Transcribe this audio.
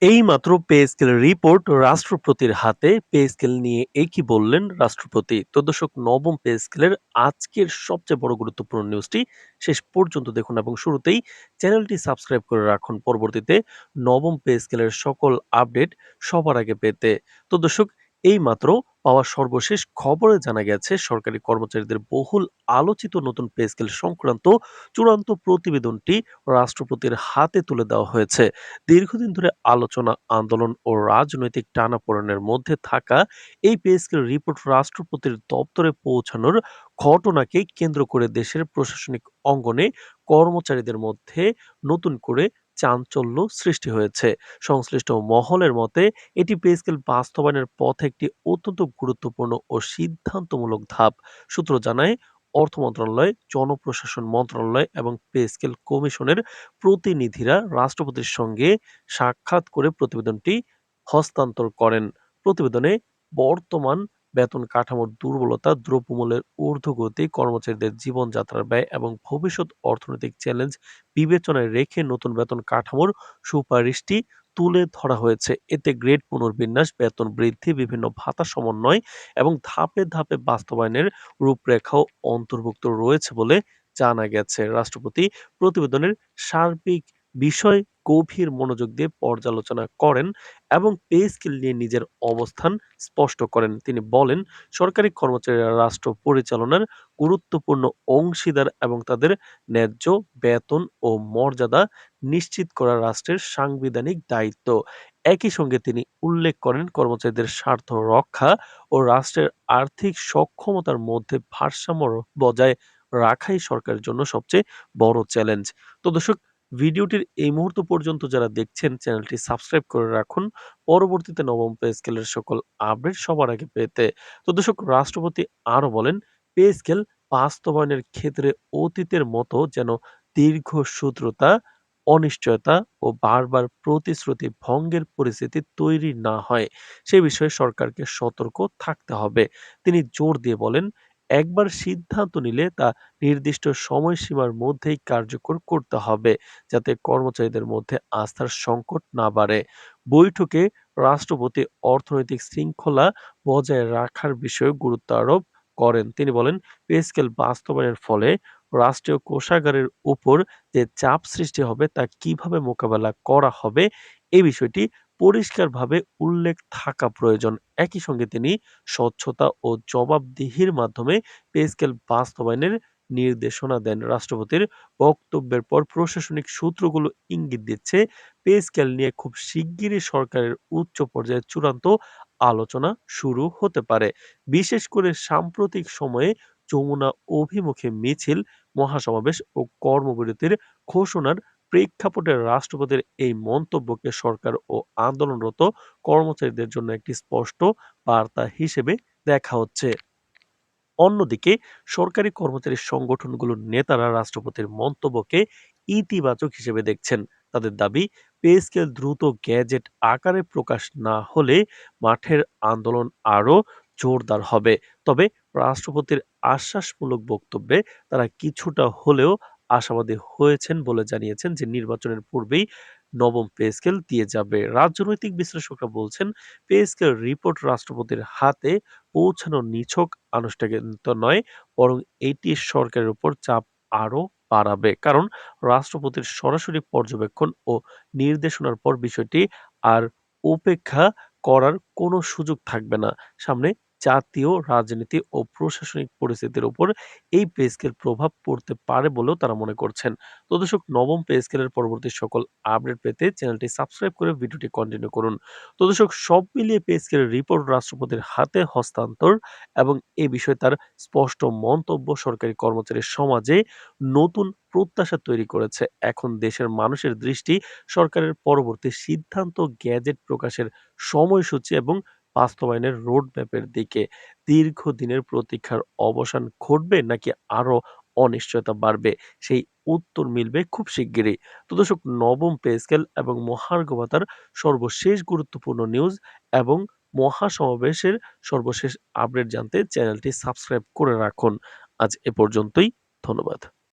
এইমাত্র pay scale report রাষ্ট্রপতির হাতে। পে স্কেল নিয়ে কি বললেন রাষ্ট্রপতি? তো দর্শক, নবম পে স্কেলের আজকের সবচেয়ে বড় গুরুত্বপূর্ণ নিউজটি শেষ পর্যন্ত দেখুন এবং শুরুতেই চ্যানেলটি সাবস্ক্রাইব করে রাখুন পরবর্তীতে নবম পে স্কেলের সকল আপডেট সবার আগে পেতে। তো দর্শক, এইমাত্র পাওয়া সর্বশেষ খবরে জানা গেছে সরকারি কর্মচারীদের বহুল আলোচিত নতুন পে স্কেল সংক্রান্ত চূড়ান্ত প্রতিবেদনটি রাষ্ট্রপতির হাতে তুলে দেওয়া হয়েছে। দীর্ঘদিন ধরে আলোচনা, আন্দোলন ও রাজনৈতিক টানাপোড়েনের মধ্যে থাকা এই পে স্কেল রিপোর্ট রাষ্ট্রপতির দপ্তরে পৌঁছানোর ঘটনাকে কেন্দ্র করে দেশের প্রশাসনিক অঙ্গনে কর্মচারীদের মধ্যে নতুন করে চাঞ্চল্য সৃষ্টি হয়েছে। সংশ্লিষ্ট মহলের মতে এটি পে স্কেল বাস্তবায়নের পথে একটি অত্যন্ত গুরুত্বপূর্ণ ও সিদ্ধান্তমূলক ধাপ। সূত্র জানায়, অর্থ মন্ত্রণালয়, জনপ্রশাসন মন্ত্রণালয় এবং পে স্কেল কমিশনের প্রতিনিধিরা রাষ্ট্রপতির সঙ্গে সাক্ষাৎ করে প্রতিবেদনটি হস্তান্তর করেন। প্রতিবেদনে বর্তমান বেতন কাঠামোর দুর্বলতা, দ্রব্যমূল্যের ঊর্ধ্বগতি, কর্মচারীদের জীবনযাত্রার ব্যয় এবং ভবিষ্যৎ অর্থনৈতিক চ্যালেঞ্জ বিবেচনায় রেখে নতুন বেতন কাঠামোর সুপারিশটি তুলে ধরা হয়েছে। এতে গ্রেড পুনর্বিন্যাস, বেতন বৃদ্ধি, বিভিন্ন ভাতা সমন্বয় এবং ধাপে ধাপে বাস্তবায়নের রূপরেখাও অন্তর্ভুক্ত রয়েছে বলে জানা গেছে। রাষ্ট্রপতি প্রতিবেদনের সার্বিক বিষয় গভীর মনোযোগ দিয়ে পর্যালোচনা করেন এবং পে স্কেল নিয়ে নিজের অবস্থান স্পষ্ট করেন। তিনি বলেন, সরকারি কর্মচারীরা রাষ্ট্র পরিচালনার গুরুত্বপূর্ণ অংশীদার এবং তাদের ন্যায্য বেতন ও মর্যাদা নিশ্চিত করা রাষ্ট্রের সাংবিধানিক দায়িত্ব। একই সঙ্গে তিনি উল্লেখ করেন, কর্মচারীদের স্বার্থ রক্ষা ও রাষ্ট্রের আর্থিক সক্ষমতার মধ্যে ভারসাম্য বজায় রাখাই সরকারের জন্য সবচেয়ে বড় চ্যালেঞ্জ। তো দর্শক, ভিডিওটির এই মুহূর্ত পর্যন্ত যারা দেখছেন চ্যানেলটি সাবস্ক্রাইব করে রাখুন পরবর্তীতে নবম পে স্কেলের সকল আপডেট সবার আগে পেতে। তো দর্শক, রাষ্ট্রপতি আরো বলেন, পে স্কেল বাস্তবায়নের ক্ষেত্রে অতীতের মতো যেন দীর্ঘসূত্রতা, অনিশ্চয়তা ও বারবার প্রতিশ্রুতি ভঙ্গের পরিস্থিতি তৈরি না হয় সে বিষয়ে সরকারকে সতর্ক থাকতে হবে। তিনি জোর দিয়ে বলেন, একবার সিদ্ধান্ত নিলে তা নির্দিষ্ট সময়সীমার মধ্যেই কার্যকর করতে হবে, যাতে কর্মচারীদের মধ্যে আস্থার সংকট না বাড়ে। বৈঠকে রাষ্ট্রপতি অর্থনৈতিক শৃঙ্খলা বজায় রাখার বিষয়ে গুরুত্ব আরোপ করেন। তিনি বলেন, পে স্কেল বাস্তবায়নের ফলে রাষ্ট্রীয় কোষাগারের উপর যে চাপ সৃষ্টি হবে তা কিভাবে মোকাবেলা করা হবে এই বিষয়টি পরিষ্কারভাবে উল্লেখ থাকা প্রয়োজন। একই সঙ্গে তিনি স্বচ্ছতা ও জবাবদিহির মাধ্যমে পে স্কেল বাস্তবায়নের নির্দেশনা দেন। রাষ্ট্রপতির বক্তব্যের পর প্রশাসনিক সূত্রগুলো ইঙ্গিত দিচ্ছে, পে স্কেল নিয়ে খুব শিগগিরই সরকারের উচ্চ পর্যায়ে চূড়ান্ত আলোচনা শুরু হতে পারে। বিশেষ করে সাম্প্রতিক সময়ে যমুনা অভিমুখে মিছিল, মহাসমাবেশ ও কর্মবিরতির ঘোষণার প্রেক্ষাপটে রাষ্ট্রপতির এই মন্তব্যকে সরকার ও আন্দোলনরত কর্মচারীদের জন্য একটি স্পষ্ট বার্তা হিসেবে দেখা হচ্ছে। অন্যদিকে সরকারি কর্মচারী সংগঠনগুলোর নেতারা রাষ্ট্রপতির মন্তব্যকে ইতিবাচক হিসেবে দেখছেন। তাদের দাবি, পে স্কেল দ্রুত গ্যাজেট আকারে প্রকাশ না হলে মাঠের আন্দোলন আরও জোরদার হবে। তবে রাষ্ট্রপতির আশ্বাসমূলক বক্তব্যে তারা কিছুটা হলেও আশাবাদী হয়েছেন বলে জানিয়েছেন যে নির্বাচনের পূর্বেই নবম পে স্কেল দিয়ে যাবে। রাজনৈতিক বিশ্লেষকরা বলছেন, পে স্কেল রিপোর্ট রাষ্ট্রপতির হাতে পৌঁছানো নিছক আনুষ্ঠানিকতা নয়, বরং এটি সরকারের উপর চাপ আরো বাড়াবে। কারণ রাষ্ট্রপতির সরাসরি পর্যবেক্ষণ ও নির্দেশনার পর বিষয়টি আর উপেক্ষা করার কোনো সুযোগ থাকবে না। সামনে জাতীয় রাজনীতি ও প্রশাসনিক পরিস্থিতির উপর এই পে স্কেল প্রভাব পড়তে পারে বলেও তারা মনে করছেন। তো দর্শক, নবম পে স্কেলের পরবর্তী সকল আপডেট পেতে চ্যানেলটি সাবস্ক্রাইব করে ভিডিওটি কন্টিনিউ করুন। তো দর্শক, সব মিলিয়ে পে স্কেলের রিপোর্ট রাষ্ট্রপতির হাতে হস্তান্তর এবং এ বিষয়ে তার স্পষ্ট মন্তব্য সরকারি কর্মচারী সমাজে নতুন প্রত্যাশা তৈরি করেছে। এখন দেশের মানুষের দৃষ্টি সরকারের পরবর্তী সিদ্ধান্ত, গ্যাজেট প্রকাশের সময়সূচি এবং বাস্তবায়নের রোডম্যাপের দিকে। দীর্ঘদিনের প্রতীক্ষার অবসান ঘটবে নাকি আরো অনিশ্চয়তা বাড়বে, সেই উত্তর মিলবে খুব শিগগিরই। তো দর্শক, নবম পে স্কেল এবং মহার্ঘ ভাতার সর্বশেষ গুরুত্বপূর্ণ নিউজ এবং মহাসমাবেশের সর্বশেষ আপডেট জানতে চ্যানেলটি সাবস্ক্রাইব করে রাখুন। আজ এ পর্যন্তই। ধন্যবাদ।